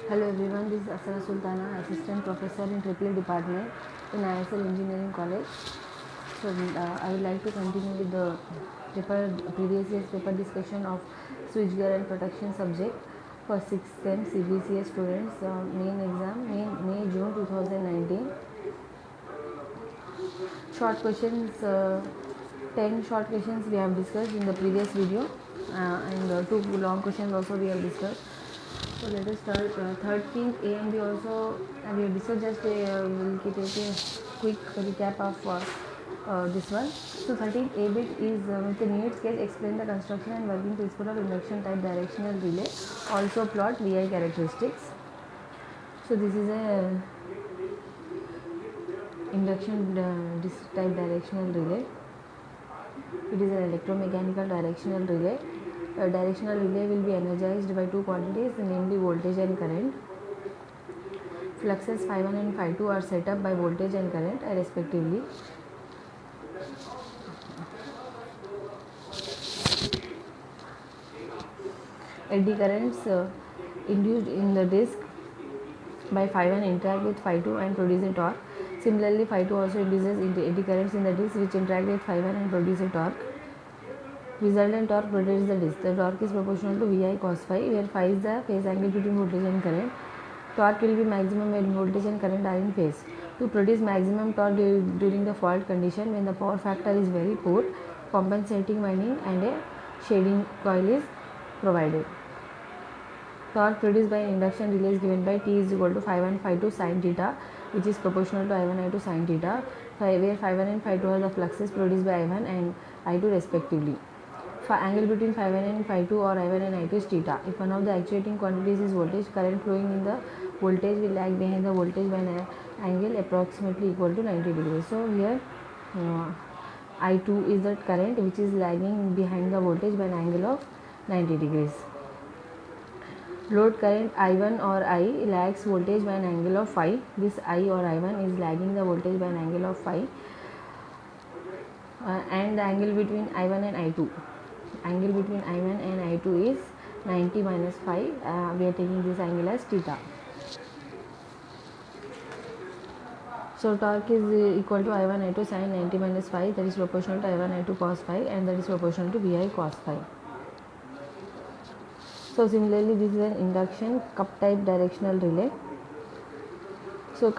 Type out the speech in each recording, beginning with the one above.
Hello everyone, this is Asra Sultana, Assistant Professor in Triple Department in ISL Engineering College. So I would like to continue with the previous year's paper discussion of switchgear and protection subject for 6th SEM CBCS students. Main exam, May-June 2019. Short questions, 10 short questions we have discussed in the previous video, and 2 long questions also we have discussed. So let us start. 13th A and B also we have discussed. Just we'll take a quick recap of this one. So 13th A bit is with the unit sketch, explain the construction and working principle of induction type directional relay. Also plot VI characteristics. So this is a induction type directional relay. It is an electromechanical directional relay. A directional relay will be energized by two quantities, namely voltage and current. Fluxes Phi1 and Phi2 are set up by voltage and current respectively. Eddy currents induced in the disc by Phi1 interact with Phi2 and produce a torque. Similarly, Phi2 also induces eddy currents in the disc which interact with Phi1 and produce a torque. Resultant torque rotates the disc. The torque is proportional to Vi cos phi, where phi is the phase angle between voltage and current. Torque will be maximum when voltage and current are in phase. To produce maximum torque during the fault condition, when the power factor is very poor, compensating winding and a shading coil is provided. Torque produced by induction relay is given by T is equal to Phi1 Phi2 sin theta, which is proportional to I1 I2 sin theta, where Phi1 and Phi2 are the fluxes produced by I1 and I2 respectively. Angle between Phi1 and Phi2 or I1 and I2 is theta. If one of the actuating quantities is voltage, current flowing in the voltage will lag behind the voltage by an angle approximately equal to 90 degrees. So here I2 is the current which is lagging behind the voltage by an angle of 90 degrees. Load current I1 or I lags voltage by an angle of phi. This I or I1 is lagging the voltage by an angle of phi, and the angle between I1 and I2. Angle between I1 and I2 is 90 minus phi. We are taking this angle as theta. So torque is equal to I1 I2 sin 90 minus phi, that is proportional to I1 I2 cos phi, and that is proportional to Vi cos phi. So similarly, this is an induction cup type directional relay. So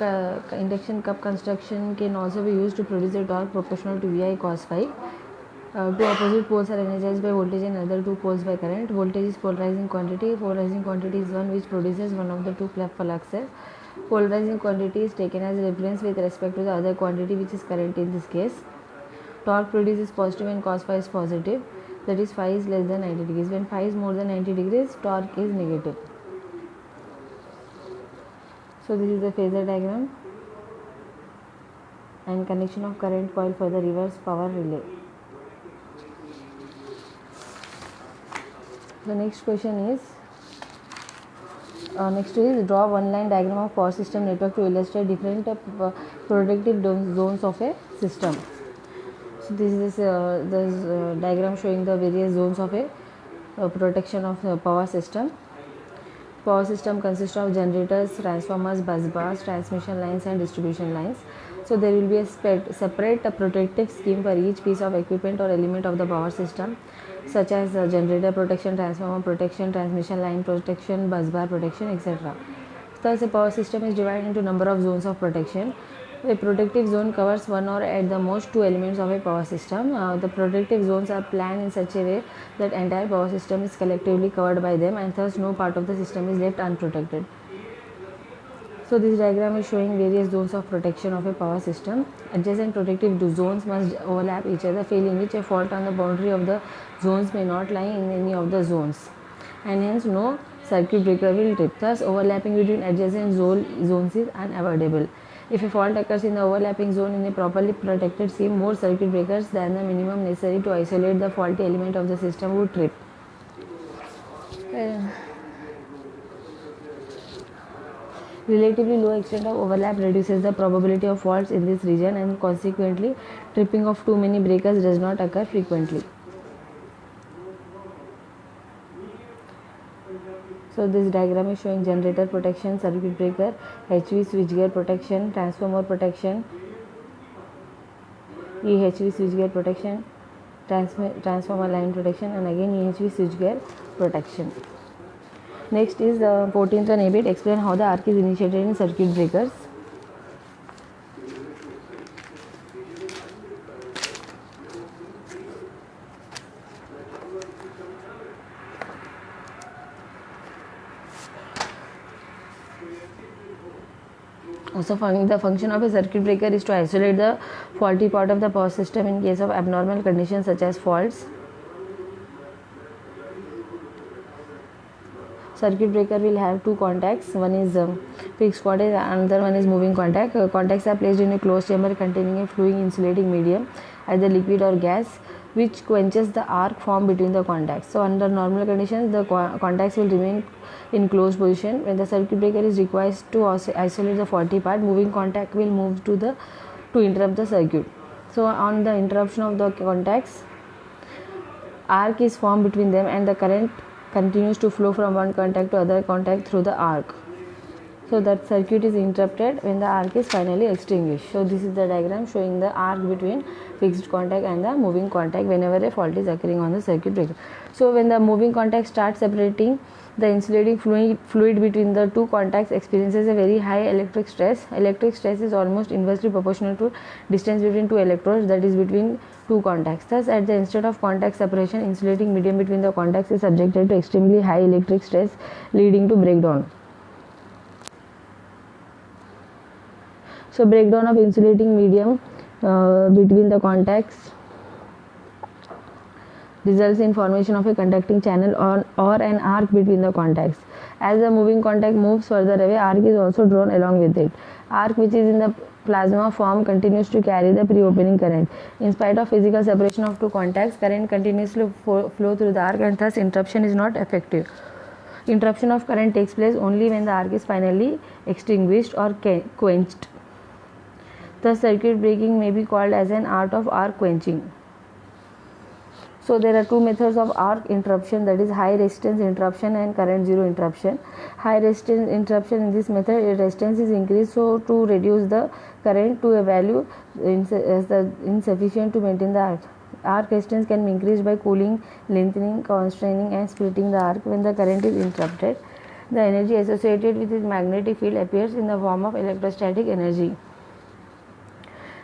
induction cup construction can also be used to produce a torque proportional to Vi cos phi. Two opposite poles are energized by voltage and other two poles by current. Voltage is polarizing quantity. Polarizing quantity is one which produces one of the two fluxes. Polarizing quantity is taken as reference with respect to the other quantity, which is current in this case. Torque produced is positive and cos phi is positive, that is phi is less than 90 degrees. When phi is more than 90 degrees, torque is negative. So this is the phasor diagram and connection of current coil for the reverse power relay. The next question is, draw one line diagram of power system network to illustrate different protective zones of a system. So this is the diagram showing the various zones of a protection of the power system. Power system consists of generators, transformers, bus bars, transmission lines and distribution lines. So there will be a separate protective scheme for each piece of equipment or element of the power system, such as generator protection, transformer protection, transmission line protection, bus bar protection, etc. Thus, a power system is divided into number of zones of protection. A protective zone covers one or at the most two elements of a power system. The protective zones are planned in such a way that entire power system is collectively covered by them, and thus no part of the system is left unprotected. So this diagram is showing various zones of protection of a power system. Adjacent protective zones must overlap each other, failing which a fault on the boundary of the zones may not lie in any of the zones, and hence no circuit breaker will trip. Thus overlapping between adjacent zones is unavoidable. If a fault occurs in the overlapping zone in a properly protected scheme, more circuit breakers than the minimum necessary to isolate the faulty element of the system would trip. Relatively low extent of overlap reduces the probability of faults in this region, and consequently tripping of too many breakers does not occur frequently. So this diagram is showing generator protection, circuit breaker, HV switchgear protection, transformer protection, EHV switchgear protection, transformer line protection, and again EHV switchgear protection. Next is 14th and 18th explain how the arc is initiated in circuit breakers. Also, the function of a circuit breaker is to isolate the faulty part of the power system in case of abnormal conditions such as faults. Circuit breaker will have two contacts. One is fixed contact, another one is moving contact. Contacts are placed in a closed chamber containing a fluid insulating medium, either liquid or gas, which quenches the arc formed between the contacts. So under normal conditions, the contacts will remain in closed position. When the circuit breaker is required to isolate the faulty part, moving contact will move to interrupt the circuit. So on the interruption of the contacts, arc is formed between them and the current continues to flow from one contact to other contact through the arc. So that circuit is interrupted when the arc is finally extinguished. So this is the diagram showing the arc between fixed contact and the moving contact whenever a fault is occurring on the circuit breaker. So when the moving contact starts separating, the insulating fluid between the two contacts experiences a very high electric stress. Electric stress is almost inversely proportional to distance between two electrodes, that is between two contacts. Thus, at the instant of contact separation, insulating medium between the contacts is subjected to extremely high electric stress, leading to breakdown. So breakdown of insulating medium between the contacts results in formation of a conducting channel or an arc between the contacts. As the moving contact moves further away, arc is also drawn along with it. Arc, which is in the plasma form, continues to carry the pre-opening current. In spite of physical separation of two contacts, current continues to flow through the arc, and thus interruption is not effective. Interruption of current takes place only when the arc is finally extinguished or quenched. Thus, circuit breaking may be called as an art of arc quenching. So there are two methods of arc interruption, that is high resistance interruption and current zero interruption. High resistance interruption, in this method resistance is increased so to reduce the current to a value insufficient to maintain the arc. Arc resistance can be increased by cooling, lengthening, constraining and splitting the arc. When the current is interrupted, the energy associated with its magnetic field appears in the form of electrostatic energy.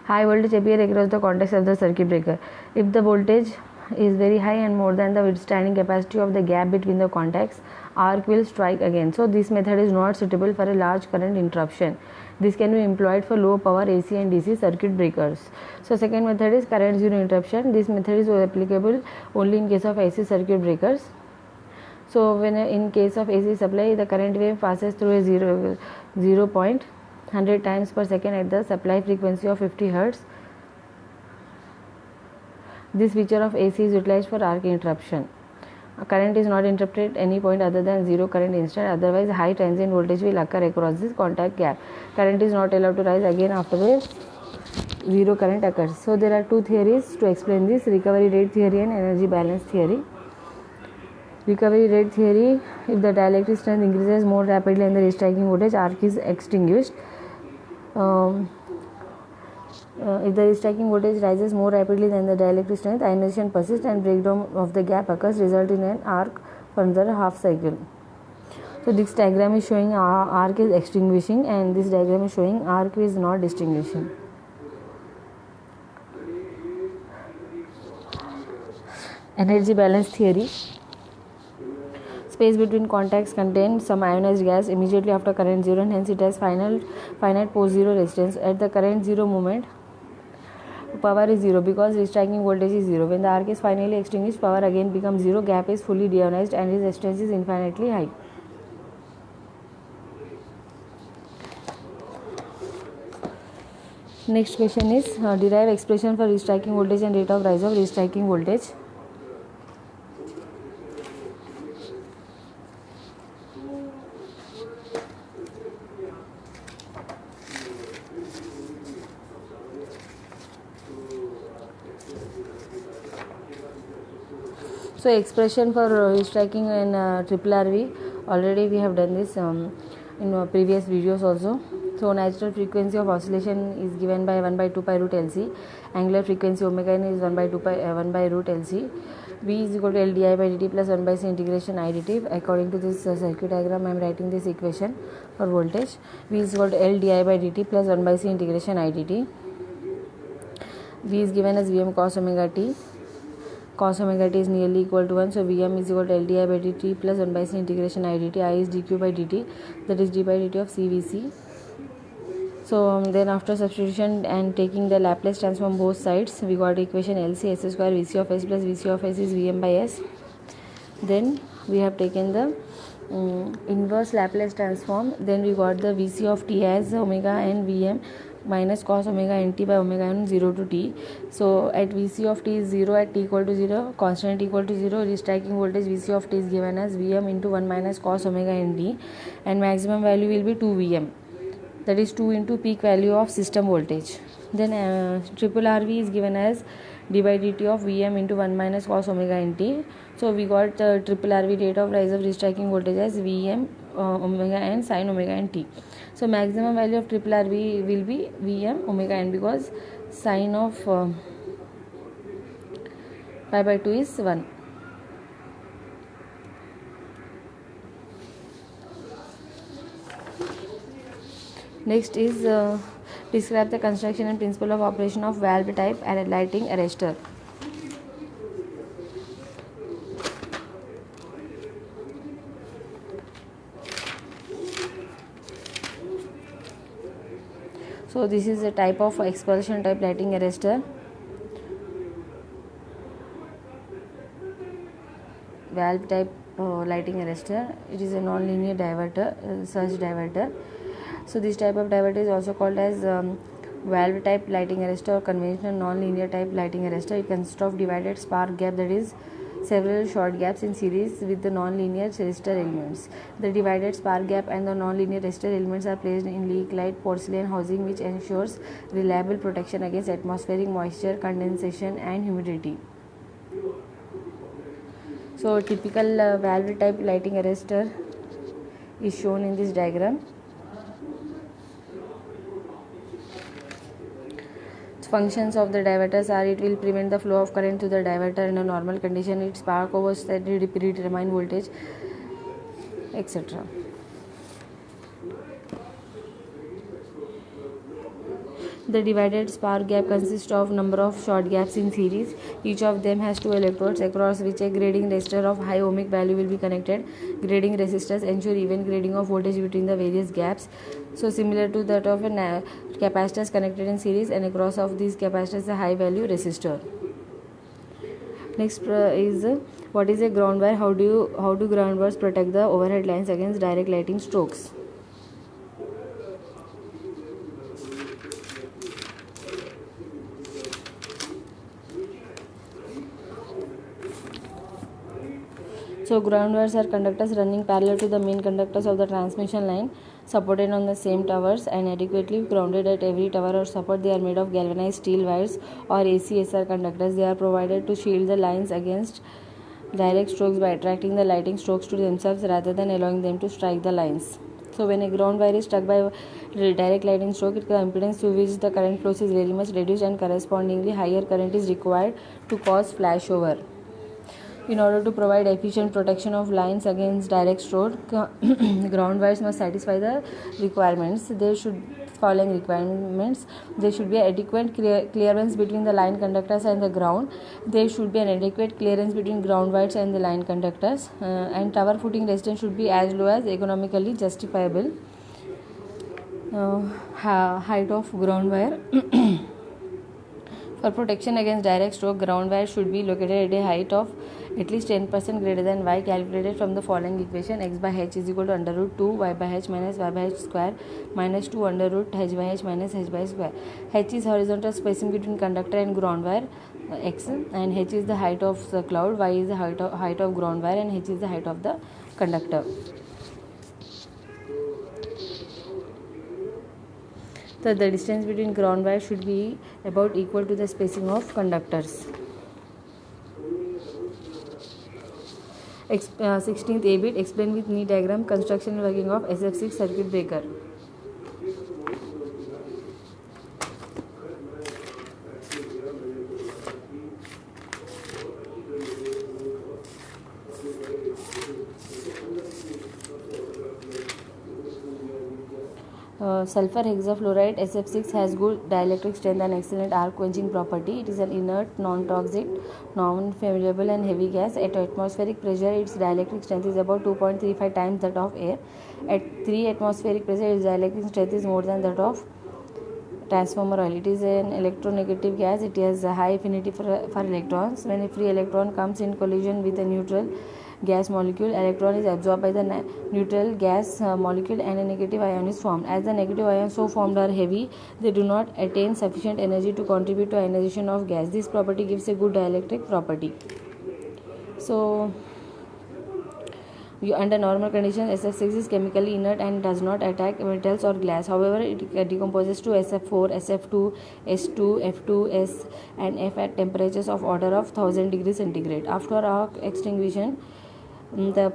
High voltage appears across the contacts of the circuit breaker. If the voltage is very high and more than the withstanding capacity of the gap between the contacts, arc will strike again. So this method is not suitable for a large current interruption. This can be employed for low power AC and DC circuit breakers. So second method is current zero interruption. This method is applicable only in case of AC circuit breakers. So when in case of AC supply, the current wave passes through a 0.100 times per second at the supply frequency of 50 Hz. This feature of AC is utilized for arc interruption. Current is not interrupted at any point other than zero current instant, otherwise high transient voltage will occur across this contact gap. Current is not allowed to rise again after the zero current occurs. So there are two theories to explain this: recovery rate theory and energy balance theory. Recovery rate theory: if the dielectric strength increases more rapidly than the restriking voltage, arc is extinguished. If the restriking voltage rises more rapidly than the dielectric strength, ionization persists and breakdown of the gap occurs, resulting in an arc further half cycle. So this diagram is showing arc is extinguishing, and this diagram is showing arc is not distinguishing. Energy balance theory: space between contacts contains some ionized gas immediately after current zero, and hence it has finite post zero resistance. At the current zero moment, power is zero because restriking voltage is zero. When the arc is finally extinguished, power again becomes zero, gap is fully deionized and resistance is infinitely high. Next question is derive expression for restriking voltage and rate of rise of restriking voltage. So expression for restriking in triple RV Already we have done this in previous videos also. So natural frequency of oscillation is given by 1 by 2 pi root LC. Angular frequency omega n is 1 by 2 pi 1 by root LC. V is equal to L di by dt plus 1 by c integration I dt. According to this circuit diagram, I am writing this equation for voltage. V is equal to L di by dt plus 1 by c integration I dt. V is given as Vm cos omega t. Cos omega t is nearly equal to 1, so Vm is equal to L di by dt plus 1 by c integration I dt. I is dq by dt, that is d by dt of CVC. So then after substitution and taking the Laplace transform both sides, we got equation LC s square Vc of s plus Vc of s is Vm by s. Then we have taken the inverse Laplace transform. Then we got the Vc of t as omega n Vm minus cos omega nt by omega n 0 to t. So at Vc of t is 0 at t equal to 0, constant equal to 0, restriking voltage Vc of t is given as Vm into 1 minus cos omega nt, and maximum value will be 2 Vm, that is 2 into peak value of system voltage. Then triple RV is given as d by dt of Vm into 1 minus cos omega nt. So we got triple RV rate of rise of restriking voltage as Vm omega n sin omega nt. So maximum value of triple RV will be Vm omega n, because sine of pi by 2 is 1. Next is describe the construction and principle of operation of valve type and lighting arrestor. So this is a type of expulsion type lighting arrestor. Valve type lighting arrestor. It is a non-linear diverter, surge diverter. So this type of diverter is also called as valve type lighting arrestor or conventional non-linear type lighting arrestor. It consists of divided spark gap, that is several short gaps in series with the non-linear resistor elements. The divided spark gap and the non-linear resistor elements are placed in leak light porcelain housing, which ensures reliable protection against atmospheric moisture, condensation and humidity. So typical valve type lighting arrestor is shown in this diagram. Functions of the diverters are: it will prevent the flow of current to the diverter in a normal condition, it spark over steady predetermined voltage, etc. The divided spark gap consists of number of short gaps in series. Each of them has 2 electrodes across which a grading resistor of high ohmic value will be connected. Grading resistors ensure even grading of voltage between the various gaps. So similar to that of a capacitors connected in series, and across of these capacitors a high value resistor. Next is what is a ground wire? How do ground wires protect the overhead lines against direct lighting strokes? So ground wires are conductors running parallel to the main conductors of the transmission line, supported on the same towers and adequately grounded at every tower or support. They are made of galvanized steel wires or ACSR conductors. They are provided to shield the lines against direct strokes by attracting the lighting strokes to themselves rather than allowing them to strike the lines. So when a ground wire is struck by direct lighting stroke, the impedance to which the current flows is very much reduced, and correspondingly higher current is required to cause flashover. In order to provide efficient protection of lines against direct stroke, ground wires must satisfy the requirements. There should be adequate clearance between the line conductors and the ground. There should be an adequate clearance between ground wires and the line conductors, and tower footing resistance should be as low as economically justifiable. Height of ground wire. For protection against direct stroke, ground wire should be located at a height of at least 10% greater than y, calculated from the following equation: x by h is equal to under root 2 y by h minus y by h square minus 2 under root h by h minus h by square. H is horizontal spacing between conductor and ground wire, x, and h is the height of the cloud, y is the height of ground wire, and h is the height of the conductor. So the distance between ground wire should be about equal to the spacing of conductors. 16th A bit, explain with neat diagram construction and working of SF6 circuit breaker. Sulfur hexafluoride SF6 has good dielectric strength and excellent arc quenching property. It is an inert, non-toxic, non-flammable and heavy gas. At atmospheric pressure, its dielectric strength is about 2.35 times that of air. At 3 atmospheric pressure, its dielectric strength is more than that of transformer oil. It is an electronegative gas. It has a high affinity for electrons. When a free electron comes in collision with a neutral gas molecule, electron is absorbed by the neutral gas molecule and a negative ion is formed. As the negative ions so formed are heavy, they do not attain sufficient energy to contribute to ionization of gas. This property gives a good dielectric property. So, under normal conditions, SF6 is chemically inert and does not attack metals or glass. However, it decomposes to SF4, SF2, S2, F2, S and F at temperatures of order of 1000 degrees centigrade. After arc extinguishing, the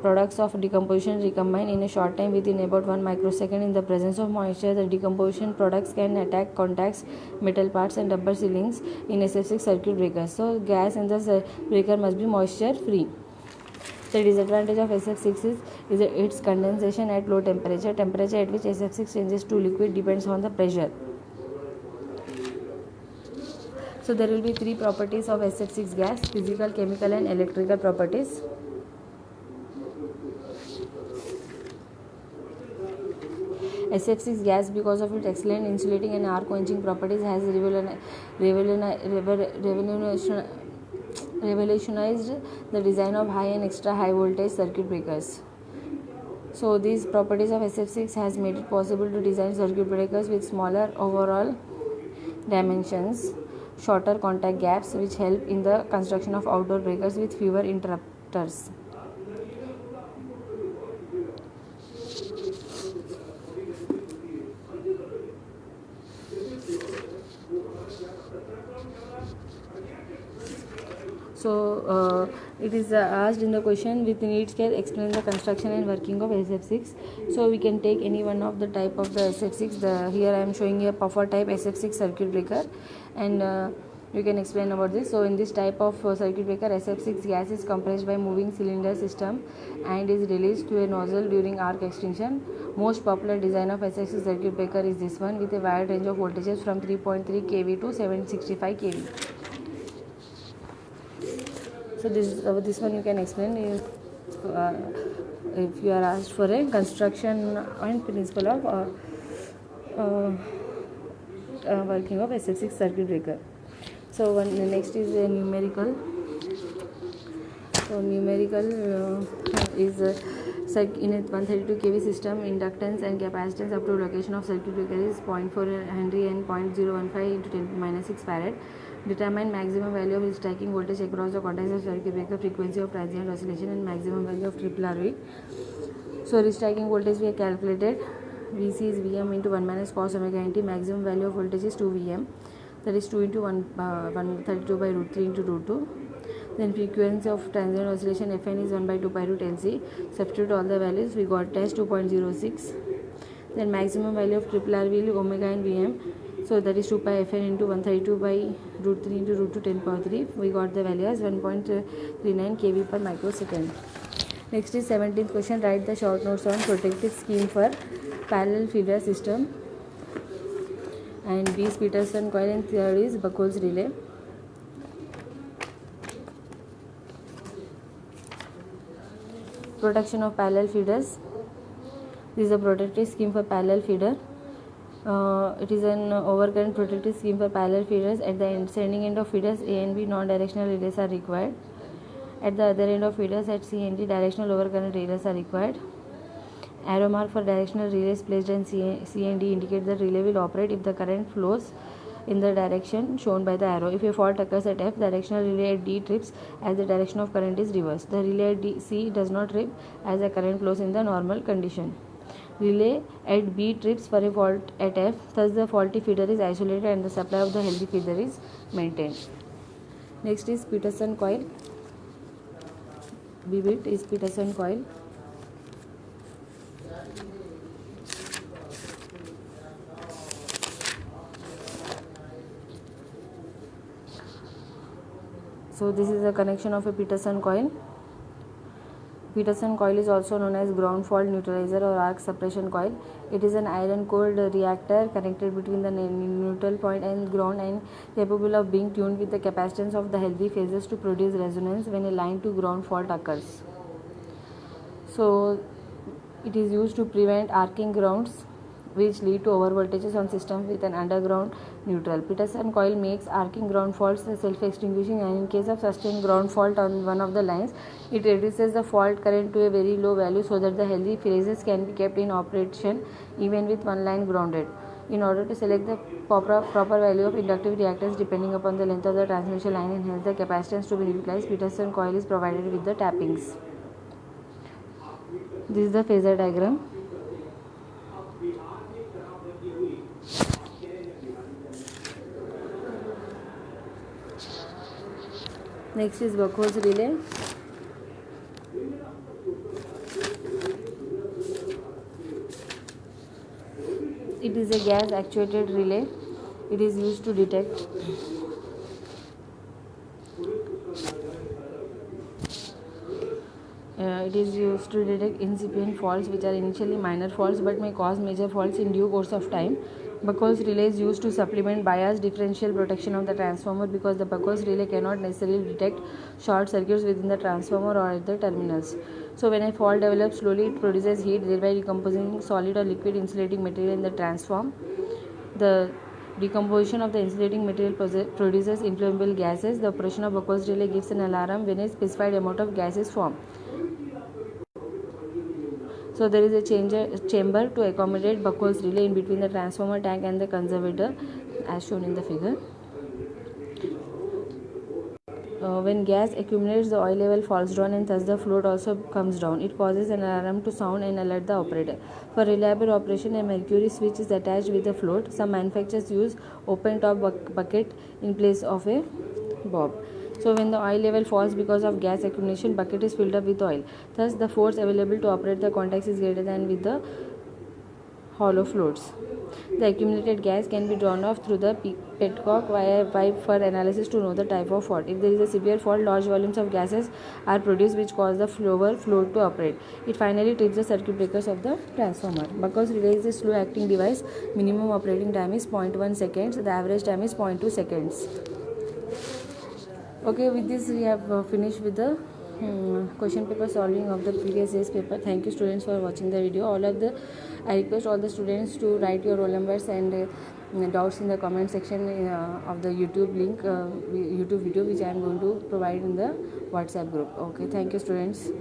products of decomposition recombine in a short time within about 1 microsecond. In the presence of moisture, the decomposition products can attack contacts, metal parts and rubber sealings in SF6 circuit breakers. So, gas in the breaker must be moisture free. The disadvantage of SF6 is its condensation at low temperature. Temperature at which SF6 changes to liquid depends on the pressure. So, there will be 3 properties of SF6 gas: physical, chemical and electrical properties. SF6 gas, because of its excellent insulating and arc quenching properties, has revolutionized the design of high and extra high voltage circuit breakers. So these properties of SF6 has made it possible to design circuit breakers with smaller overall dimensions, shorter contact gaps, which help in the construction of outdoor breakers with fewer interrupters. So it is asked in the question, with neat scale explain the construction and working of SF6. So we can take any one of the type of the SF6. Here I am showing a puffer type SF6 circuit breaker, and you can explain about this. So in this type of circuit breaker, SF6 gas is compressed by moving cylinder system and is released to a nozzle during arc extinction. Most popular design of SF6 circuit breaker is this one, with a wide range of voltages from 3.3 kV to 765 kV. So this one you can explain if you are asked for a construction and principle of working of SF6 circuit breaker. So next is a numerical. So numerical is in a 132 kV system, inductance and capacitance up to location of circuit breaker is 0.4 Henry and 0.015 into 10⁻⁶ farad. Determine maximum value of stacking voltage across the contacts of circuit breaker, frequency of transient oscillation and maximum value of RRV. So restacking voltage we have calculated. Vc is Vm into 1 minus cos omega nt. Maximum value of voltage is 2 Vm, that is 2 into 132 by root 3 into root 2. Then frequency of transient oscillation Fn is 1 by 2 pi root Lc. Substitute all the values, we got as 2.06. Then maximum value of RRV omega and Vm. So that is 2 pi Fn into 132 by root 3 into root 2 10 power 3. We got the value as 1.39 kV per microsecond. Next is 17th question. Write the short notes on protective scheme for parallel feeder system. And B is Peterson coil and third is Buchholz relay. Protection of parallel feeders. This is a protective scheme for parallel feeder. It is an overcurrent protective scheme for parallel feeders. At the sending end of feeders, A and B non-directional relays are required. At the other end of feeders, at C and D, directional overcurrent relays are required. Arrow mark for directional relays placed in C and D indicate that relay will operate if the current flows in the direction shown by the arrow. If a fault occurs at F, directional relay at D trips as the direction of current is reversed. The relay at C does not trip as the current flows in the normal condition. Relay at B trips for a fault at F, thus the faulty feeder is isolated and the supply of the healthy feeder is maintained. Next is Peterson coil. BBIT is Peterson coil. So this is the connection of a Peterson coil. Peterson coil is also known as ground fault neutralizer or arc suppression coil. It is an iron cored reactor connected between the neutral point and ground and capable of being tuned with the capacitance of the healthy phases to produce resonance when a line to ground fault occurs. So it is used to prevent arcing grounds which lead to overvoltages on systems with an underground neutral. Peterson coil makes arcing ground faults self-extinguishing, and in case of sustained ground fault on one of the lines, it reduces the fault current to a very low value so that the healthy phases can be kept in operation even with one line grounded. In order to select the proper value of inductive reactance depending upon the length of the transmission line and hence the capacitance to be utilized, Peterson coil is provided with the tappings. This is the phasor diagram. Next is Buchholz relay. It is a gas actuated relay. It is used to detect incipient faults which are initially minor faults but may cause major faults in due course of time. Buchholz relay is used to supplement bias differential protection of the transformer because the Buchholz relay cannot necessarily detect short circuits within the transformer or at the terminals. So when a fault develops slowly, it produces heat, thereby decomposing solid or liquid insulating material in the transform. The decomposition of the insulating material produces inflammable gases. The operation of Buchholz relay gives an alarm when a specified amount of gas is formed. So there is a chamber to accommodate Buchholz relay in between the transformer tank and the conservator as shown in the figure. When gas accumulates, the oil level falls down and thus the float also comes down. It causes an alarm to sound and alert the operator. For reliable operation, a mercury switch is attached with the float. Some manufacturers use open top bucket in place of a bob. So when the oil level falls because of gas accumulation, bucket is filled up with oil. Thus the force available to operate the contacts is greater than with the hollow floats. The accumulated gas can be drawn off through the petcock pipe for analysis to know the type of fault. If there is a severe fault, large volumes of gases are produced which cause the float to operate. It finally trips the circuit breakers of the transformer. Buchholz relay is a slow acting device. Minimum operating time is 0.1 seconds. The average time is 0.2 seconds. Okay, with this we have finished with the question paper solving of the previous year's paper. Thank you students for watching the video. I request all the students to write your roll numbers and doubts in the comment section of the YouTube link, YouTube video which I am going to provide in the WhatsApp group. Okay, thank you students.